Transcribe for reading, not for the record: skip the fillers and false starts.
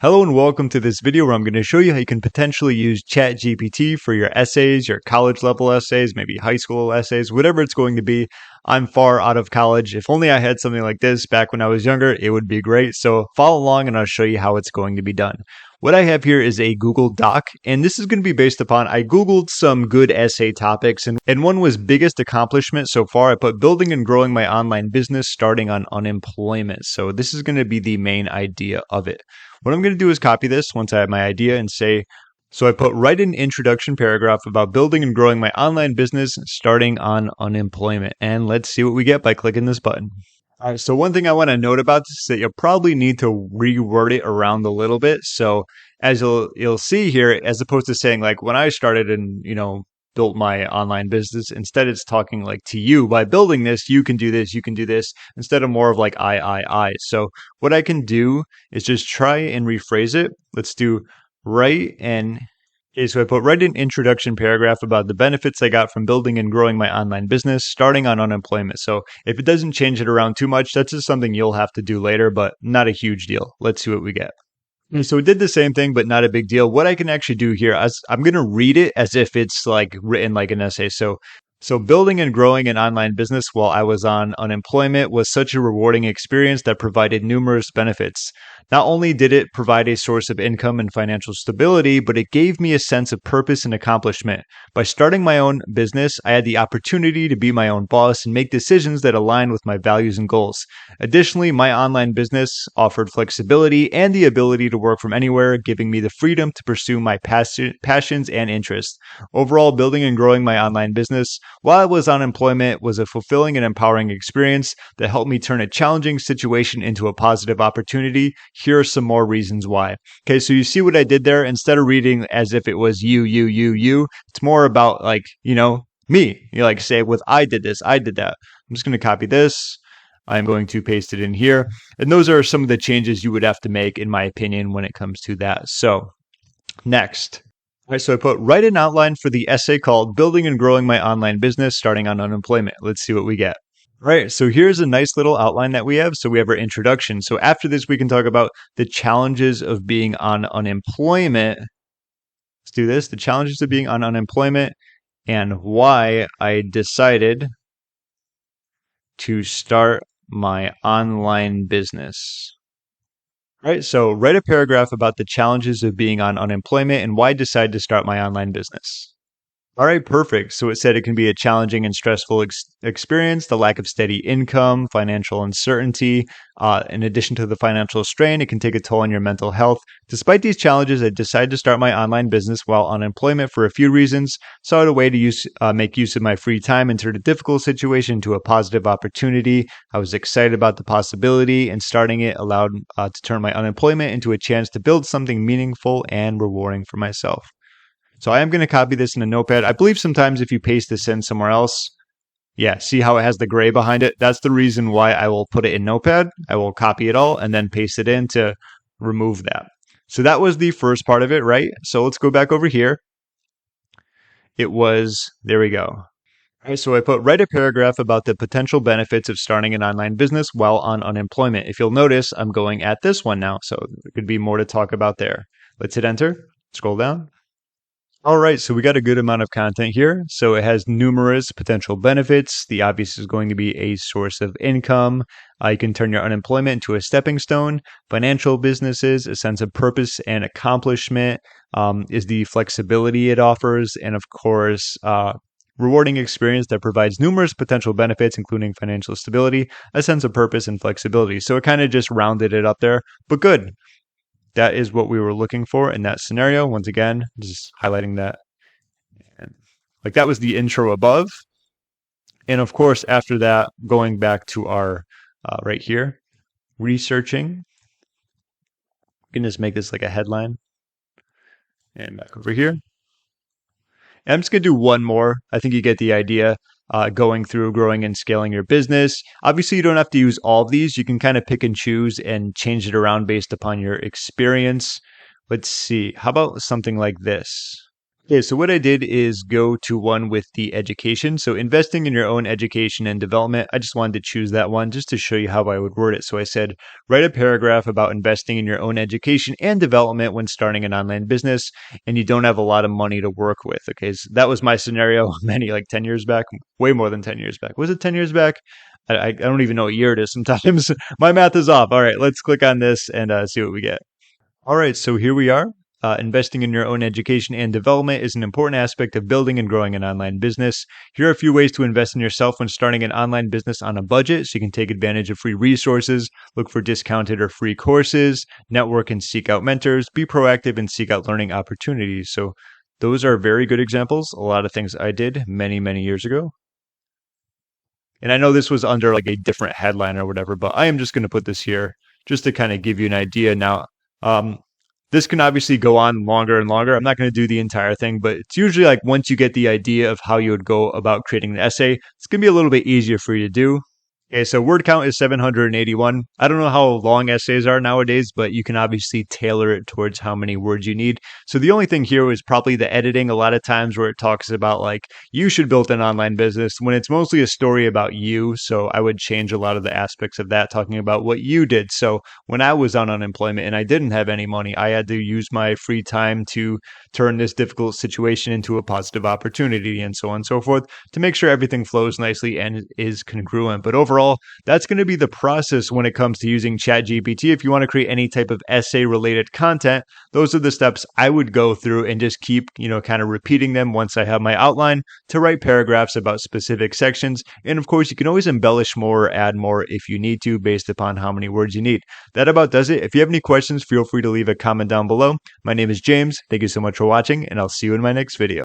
Hello and welcome to this video where I'm going to show you how you can potentially use Chat GPT for your essays, your college level essays, maybe high school essays, whatever it's going to be. I'm far out of college. If only I had something like this back when I was younger, it would be great. So follow along and I'll show you how it's going to be done. What I have here is a Google Doc, and this is going to be based upon, I Googled some good essay topics, and one was biggest accomplishment so far. I put building and growing my online business starting on unemployment. So this is going to be the main idea of it. What I'm going to do is copy this once I have my idea and say, so I put write an introduction paragraph about building and growing my online business starting on unemployment. And let's see what we get by clicking this button. All right, so one thing I want to note about this is that you'll probably need to reword it around a little bit. So as you'll see here, as opposed to saying like when I started and, built my online business, instead it's talking like to you, by building this, you can do this, you can do this, instead of more of like I. So what I can do is just try and rephrase it. Let's do write and okay, so I put write an introduction paragraph about the benefits I got from building and growing my online business starting on unemployment. So if it doesn't change it around too much, that's just something you'll have to do later, but not a huge deal. Let's see what we get. So it did the same thing, but not a big deal. What I can actually do here, I'm going to read it as if it's like written like an essay. So building and growing an online business while I was on unemployment was such a rewarding experience that provided numerous benefits. Not only did it provide a source of income and financial stability, but it gave me a sense of purpose and accomplishment. By starting my own business, I had the opportunity to be my own boss and make decisions that align with my values and goals. Additionally, my online business offered flexibility and the ability to work from anywhere, giving me the freedom to pursue my passions and interests. Overall, building and growing my online business while I was on unemployment was a fulfilling and empowering experience that helped me turn a challenging situation into a positive opportunity. Here are some more reasons why. Okay, so you see what I did there? Instead of reading as if it was you, it's more about like, me. You like say with I did this, I did that. I'm just going to copy this. I'm going to paste it in here. And those are some of the changes you would have to make, in my opinion, when it comes to that. So next. All right, so I put write an outline for the essay called Building and Growing My Online Business Starting on Unemployment. Let's see what we get. All right, so here's a nice little outline that we have. So we have our introduction. So after this, we can talk about the challenges of being on unemployment. Let's do this. The challenges of being on unemployment and why I decided to start my online business. All right, so write a paragraph about the challenges of being on unemployment and why I decided to start my online business. All right, perfect. So it said it can be a challenging and stressful experience, the lack of steady income, financial uncertainty. In addition to the financial strain, it can take a toll on your mental health. Despite these challenges, I decided to start my online business while on unemployment for a few reasons. Saw it a way to make use of my free time and turn a difficult situation into a positive opportunity. I was excited about the possibility, and starting it allowed to turn my unemployment into a chance to build something meaningful and rewarding for myself. So I am going to copy this in a notepad. I believe sometimes if you paste this in somewhere else, yeah, see how it has the gray behind it? That's the reason why I will put it in notepad. I will copy it all and then paste it in to remove that. So that was the first part of it, right? So let's go back over here. There we go. All right, so I put write a paragraph about the potential benefits of starting an online business while on unemployment. If you'll notice, I'm going at this one now, so there could be more to talk about there. Let's hit enter, scroll down. All right, so we got a good amount of content here. So it has numerous potential benefits. The obvious is going to be a source of income. You can turn your unemployment into a stepping stone. Financial businesses, a sense of purpose and accomplishment is the flexibility it offers. And of course, rewarding experience that provides numerous potential benefits, including financial stability, a sense of purpose, and flexibility. So it kind of just rounded it up there, but good. That is what we were looking for in that scenario. Once again, just highlighting that. And like that was the intro above. And of course, after that, going back to our right here, researching. We can just make this like a headline. And back over here. And I'm just going to do one more. I think you get the idea. Going through growing and scaling your business. Obviously, you don't have to use all of these. You can kind of pick and choose and change it around based upon your experience. Let's see. How about something like this? Okay, so what I did is go to one with the education. So investing in your own education and development, I just wanted to choose that one just to show you how I would word it. So I said, write a paragraph about investing in your own education and development when starting an online business and you don't have a lot of money to work with. Okay, so that was my scenario many like 10 years back, way more than 10 years back. Was it 10 years back? I don't even know what year it is sometimes. My math is off. All right, let's click on this and see what we get. All right, so here we are. Investing in your own education and development is an important aspect of building and growing an online business. Here are a few ways to invest in yourself when starting an online business on a budget so you can take advantage of free resources, look for discounted or free courses, network and seek out mentors, be proactive and seek out learning opportunities. So, those are very good examples. A lot of things I did many, many years ago. And I know this was under like a different headline or whatever, but I am just going to put this here just to kind of give you an idea. Now, um, this can obviously go on longer and longer. I'm not going to do the entire thing, but it's usually like once you get the idea of how you would go about creating an essay, it's going to be a little bit easier for you to do. Okay, so word count is 781. I don't know how long essays are nowadays, but you can obviously tailor it towards how many words you need. So the only thing here is probably the editing. A lot of times where it talks about like you should build an online business when it's mostly a story about you. So I would change a lot of the aspects of that, talking about what you did. So when I was on unemployment and I didn't have any money, I had to use my free time to turn this difficult situation into a positive opportunity and so on and so forth to make sure everything flows nicely and is congruent. But overall, that's going to be the process when it comes to using Chat GPT. If you want to create any type of essay related content, those are the steps I would go through and just keep, kind of repeating them once I have my outline to write paragraphs about specific sections. And of course, you can always embellish more or add more if you need to based upon how many words you need. That about does it. If you have any questions, feel free to leave a comment down below. My name is James. Thank you so much for watching, and I'll see you in my next video.